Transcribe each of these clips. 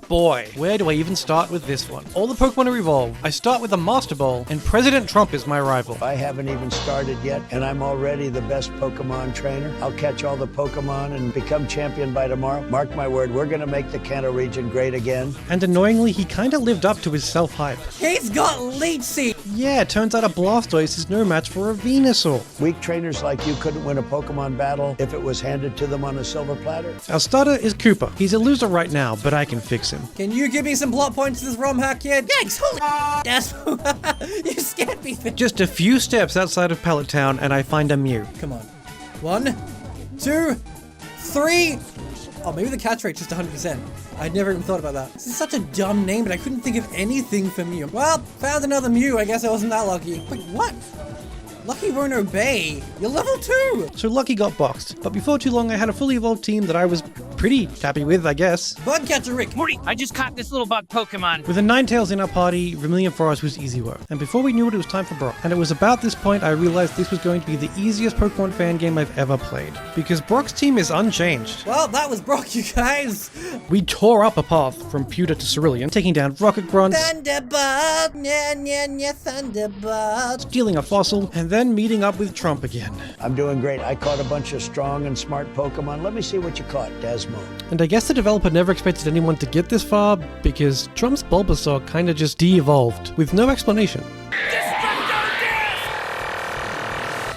boy, where do I even start with this one? All the Pokemon are evolved. I start with a Master Ball, and President Trump is my rival. I haven't even started yet, and I'm already the best Pokemon trainer. I'll catch all the Pokemon and become champion by tomorrow. Mark my word, we're gonna make the Kanto region great again. And annoyingly, he kinda lived up to his self-hype. He's got leech seed! Yeah, turns out a Blastoise is no match for a Venusaur. Weak trainers like you couldn't win a Pokemon battle if it was handed to them on a silver platter. Our starter is Cooper. He's a loser right now, but I can fix him. Can you give me some plot points to this ROM hack yet? Yikes! Holy Dazmo! You scared me. Just a few steps outside of Pallet Town, and I find a Mew. Come on. 1, 2, 3. Oh, maybe the catch rate's just 100%. I'd never even thought about that. This is such a dumb name, but I couldn't think of anything for Mew. Well, found another Mew. I guess I wasn't that lucky. Wait, what? Lucky won't obey. You're level 2. So Lucky got boxed, but before too long I had a fully evolved team that I was pretty happy with, I guess. Bug catcher Rick. Morty, I just caught this little bug Pokemon. With the Ninetales in our party, Vermilion Forest was easy work. And before we knew it, it was time for Brock. And it was about this point I realized this was going to be the easiest Pokemon fan game I've ever played. Because Brock's team is unchanged. Well, that was Brock, you guys. We tore up a path from Pewter to Cerulean, taking down Rocket Grunt, Thunderbolt, Thunderbolt. stealing a fossil, and then meeting up with Trump again. I'm doing great. I caught a bunch of strong and smart Pokemon. Let me see what you caught, Dazmo. And I guess the developer never expected anyone to get this far, because Trump's Bulbasaur kinda just de-evolved, with no explanation.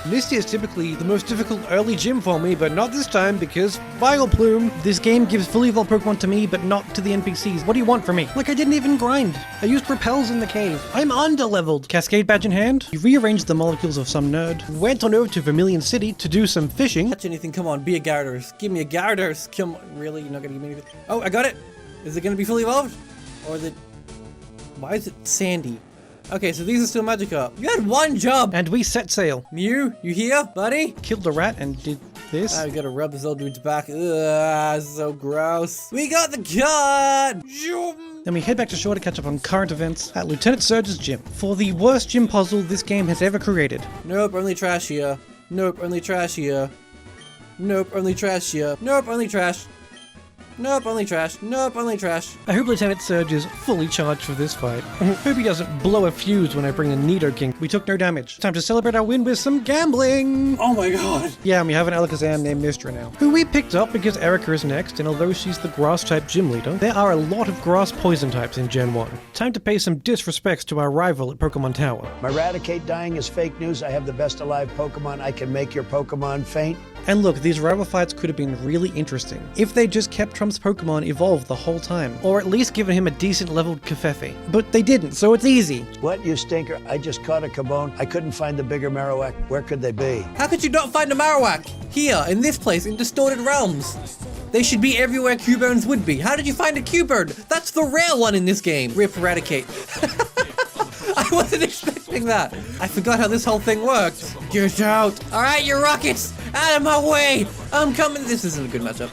Misty is typically the most difficult early gym for me, but not this time because Vileplume. This game gives fully evolved Pokemon to me, but not to the NPCs. What do you want from me? Like, I didn't even grind. I used repels in the cave. I'm under-leveled. Cascade Badge in hand. You rearranged the molecules of some nerd. Went on over to Vermilion City to do some fishing. Catch anything, come on, be a Gyarados. Give me a Gyarados. Come on, really? You're not gonna give me anything? Oh, I got it. Is it gonna be fully evolved? Or is it... Why is it sandy? Okay, so these are still Magikarp. You had one job! And we set sail. Mew, you here, buddy? Killed the rat and did this. I gotta rub this old dude's back. Ugh, so gross. We got the gun! Then we head back to shore to catch up on current events at Lieutenant Surge's gym for the worst gym puzzle this game has ever created. Nope, only trash here. Nope, only trash here. Nope, only trash here. Nope, only trash. Nope, only trash. Nope, only trash. I hope Lieutenant Surge is fully charged for this fight. Hope he doesn't blow a fuse when I bring a Nidoking. We took no damage. Time to celebrate our win with some gambling! Oh my god. Yeah, and we have an Alakazam named Mistra now, who we picked up because Erica is next, and although she's the grass-type gym leader, there are a lot of grass poison types in Gen 1. Time to pay some disrespects to our rival at Pokemon Tower. My Raticate dying is fake news. I have the best alive Pokemon. I can make your Pokemon faint. And look, these rival fights could have been really interesting if they just kept Trump's Pokemon evolved the whole time, or at least given him a decent leveled Clefairy. But they didn't, so it's easy. What, you stinker? I just caught a Cabone. I couldn't find the bigger Marowak. Where could they be? How could you not find a Marowak? Here, in this place, in Distorted Realms. They should be everywhere Cubones would be. How did you find a Cubone? That's the rare one in this game. Rip Eradicate. I wasn't expecting that. I forgot how this whole thing worked. Get out. All right, you rockets. Out of my way. I'm coming. This isn't a good matchup.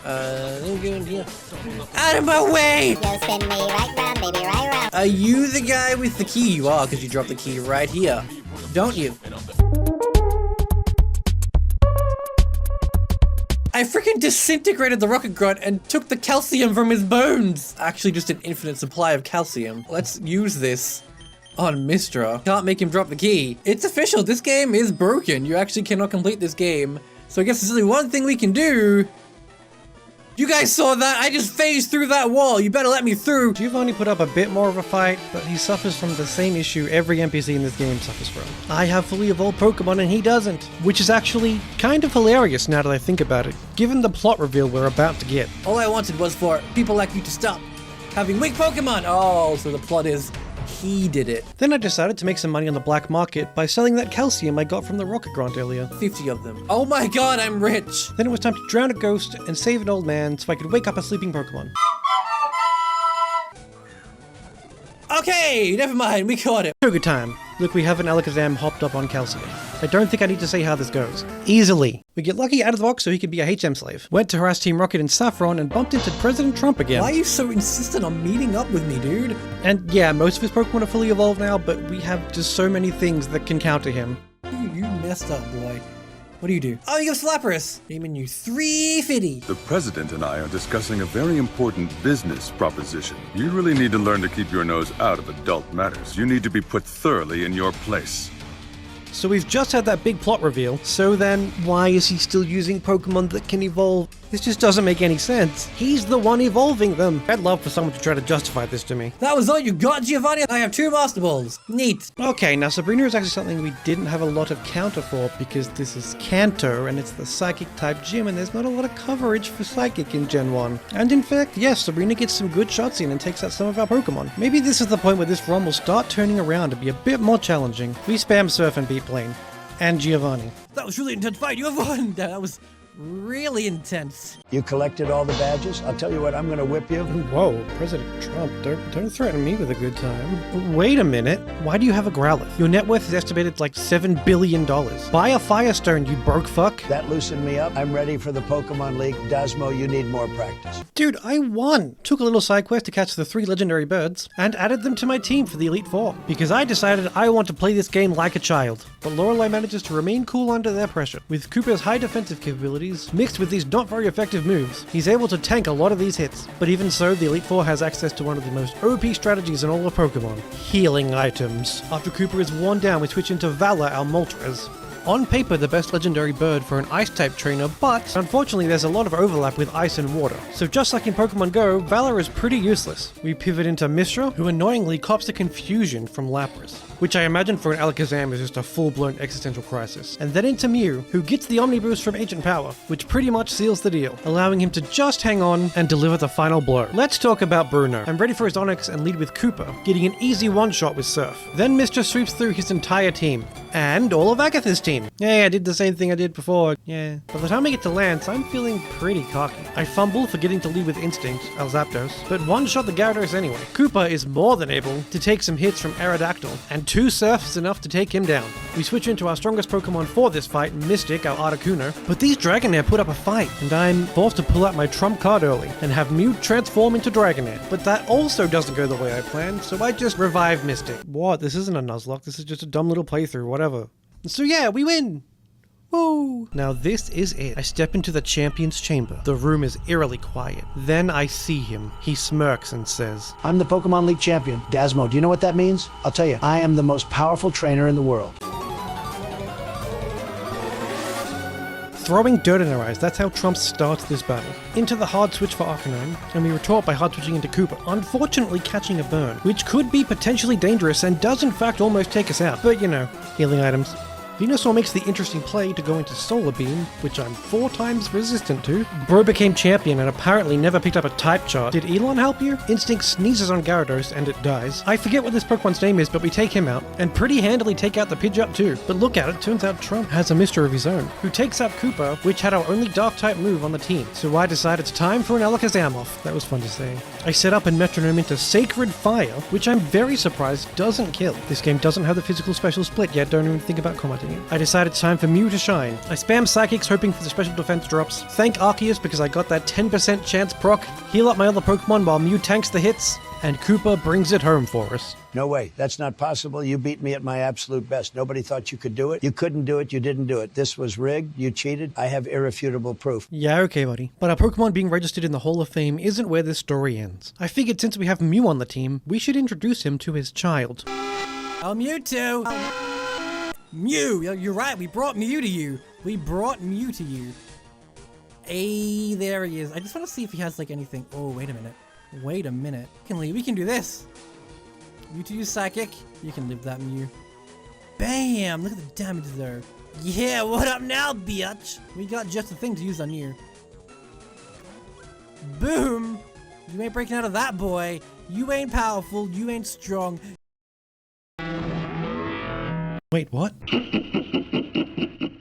Out of my way. You spin me right round, baby, right round. Are you the guy with the key? You are, because you dropped the key right here. Don't you? I freaking disintegrated the Rocket Grunt and took the calcium from his bones. Actually, just an infinite supply of calcium. Let's use this on Mistra. Can't make him drop the key. It's official. This game is broken. You actually cannot complete this game. So I guess there's only one thing we can do. You guys saw that? I just phased through that wall. You better let me through. Giovanni put up a bit more of a fight, but he suffers from the same issue every NPC in this game suffers from. I have fully evolved Pokemon and he doesn't, which is actually kind of hilarious now that I think about it, given the plot reveal we're about to get. All I wanted was for people like you to stop having weak Pokemon. Oh, so the plot is he did it. Then I decided to make some money on the black market by selling that calcium I got from the Rocket Grunt earlier. 50 of them. Oh my god, I'm rich. Then it was time to drown a ghost and save an old man so I could wake up a sleeping Pokemon. Okay, never mind, we caught it. So good time. Look, we have an Alakazam hopped up on calcium. I don't think I need to say how this goes. Easily. We get Lucky out of the box so he could be a HM slave. Went to harass Team Rocket and Saffron and bumped into President Trump again. Why are you so insistent on meeting up with me, dude? And yeah, most of his Pokemon are fully evolved now, but we have just so many things that can counter him. You messed up, boy. What do you do? Oh, you give Lapras. Demon you 350. The president and I are discussing a very important business proposition. You really need to learn to keep your nose out of adult matters. You need to be put thoroughly in your place. So we've just had that big plot reveal, so then why is he still using Pokemon that can evolve? This just doesn't make any sense. He's the one evolving them. I'd love for someone to try to justify this to me. That was all you got, Giovanni? I have 2 Master Balls. Neat. Okay, now Sabrina is actually something we didn't have a lot of counter for because this is Kanto and it's the Psychic type gym and there's not a lot of coverage for Psychic in Gen 1. And in fact, yes, Sabrina gets some good shots in and takes out some of our Pokemon. Maybe this is the point where this ROM will start turning around and be a bit more challenging. We spam Surf and beat Plane. And Giovanni. That was really intense fight. You have won. That was really intense. You collected all the badges? I'll tell you what, I'm gonna whip you. Whoa, President Trump, don't threaten me with a good time. Wait a minute, why do you have a Growlithe? Your net worth is estimated like $7 billion. Buy a Firestone, you broke fuck. That loosened me up. I'm ready for the Pokemon League. Dazmo, you need more practice. Dude, I won! Took a little side quest to catch the 3 legendary birds, and added them to my team for the Elite Four, because I decided I want to play this game like a child. But Lorelei manages to remain cool under their pressure. With Cooper's high defensive capabilities, mixed with these not very effective moves, he's able to tank a lot of these hits. But even so, the Elite Four has access to one of the most OP strategies in all of Pokemon. Healing items. After Cooper is worn down, we switch into Valor, our Moltres. On paper, the best legendary bird for an Ice-type trainer, but unfortunately there's a lot of overlap with Ice and Water. So just like in Pokemon Go, Valor is pretty useless. We pivot into Mishra, who annoyingly cops the confusion from Lapras, which I imagine for an Alakazam is just a full-blown existential crisis. And then into Mew, who gets the Omni Boost from Ancient Power, which pretty much seals the deal, allowing him to just hang on and deliver the final blow. Let's talk about Bruno. I'm ready for his Onix and lead with Cooper, getting an easy one-shot with Surf. Then Mr. sweeps through his entire team, and all of Agatha's team. Yeah, I did the same thing I did before, yeah. By the time I get to Lance, I'm feeling pretty cocky. I fumble, forgetting to lead with Instinct, El Zapdos, but one-shot the Gyarados anyway. Cooper is more than able to take some hits from Aerodactyl, and 2 Surfs enough to take him down. We switch into our strongest Pokemon for this fight, Mystic, our Articuno, but these Dragonair put up a fight, and I'm forced to pull out my trump card early, and have Mew transform into Dragonair. But that also doesn't go the way I planned, so I just revive Mystic. What? This isn't a Nuzlocke, this is just a dumb little playthrough, whatever. So yeah, we win! Woo! Now this is it. I step into the champion's chamber. The room is eerily quiet. Then I see him. He smirks and says, I'm the Pokemon League champion. Dazmo, do you know what that means? I'll tell you, I am the most powerful trainer in the world. throwing dirt in our eyes. That's how Trump starts this battle. Into the hard switch for Arcanine, and we retort by hard switching into Cooper, unfortunately catching a burn, which could be potentially dangerous and does in fact almost take us out. But you know, healing items. Venusaur makes the interesting play to go into Solar Beam, which I'm 4 times resistant to. Bro became champion and apparently never picked up a type chart. Did Elon help you? Instinct sneezes on Gyarados and it dies. I forget what this Pokemon's name is, but we take him out, and pretty handily take out the Pidgeot too. But look at it, turns out Trump has a Mister of his own, who takes out Koopa, which had our only Dark-type move on the team. So I decide it's time for an Alakazam off. That was fun to say. I set up and metronome into Sacred Fire, which I'm very surprised doesn't kill. This game doesn't have the physical special split yet, don't even think about commenting it. I decide it's time for Mew to shine. I spam Psychics hoping for the special defense drops. Thank Arceus because I got that 10% chance proc. Heal up my other Pokemon while Mew tanks the hits. And Koopa brings it home for us. No way. That's not possible. You beat me at my absolute best. Nobody thought you could do it. You couldn't do it. You didn't do it. This was rigged. You cheated. I have irrefutable proof. Yeah, okay, buddy. But our Pokemon being registered in the Hall of Fame isn't where this story ends. I figured since we have Mew on the team, we should introduce him to his child. Oh, Mewtwo! Mew! You're right, we brought Mew to you. We brought Mew to you. Hey, there he is. I just want to see if he has, like, anything. Oh, wait a minute. Wait a minute. We can do this. Mewtwo use Psychic. You can live that, Mew. Bam! Look at the damage there. Yeah, what up now, bitch? We got just the thing to use on you. Boom! You ain't breaking out of that, boy. You ain't powerful. You ain't strong. Wait, what?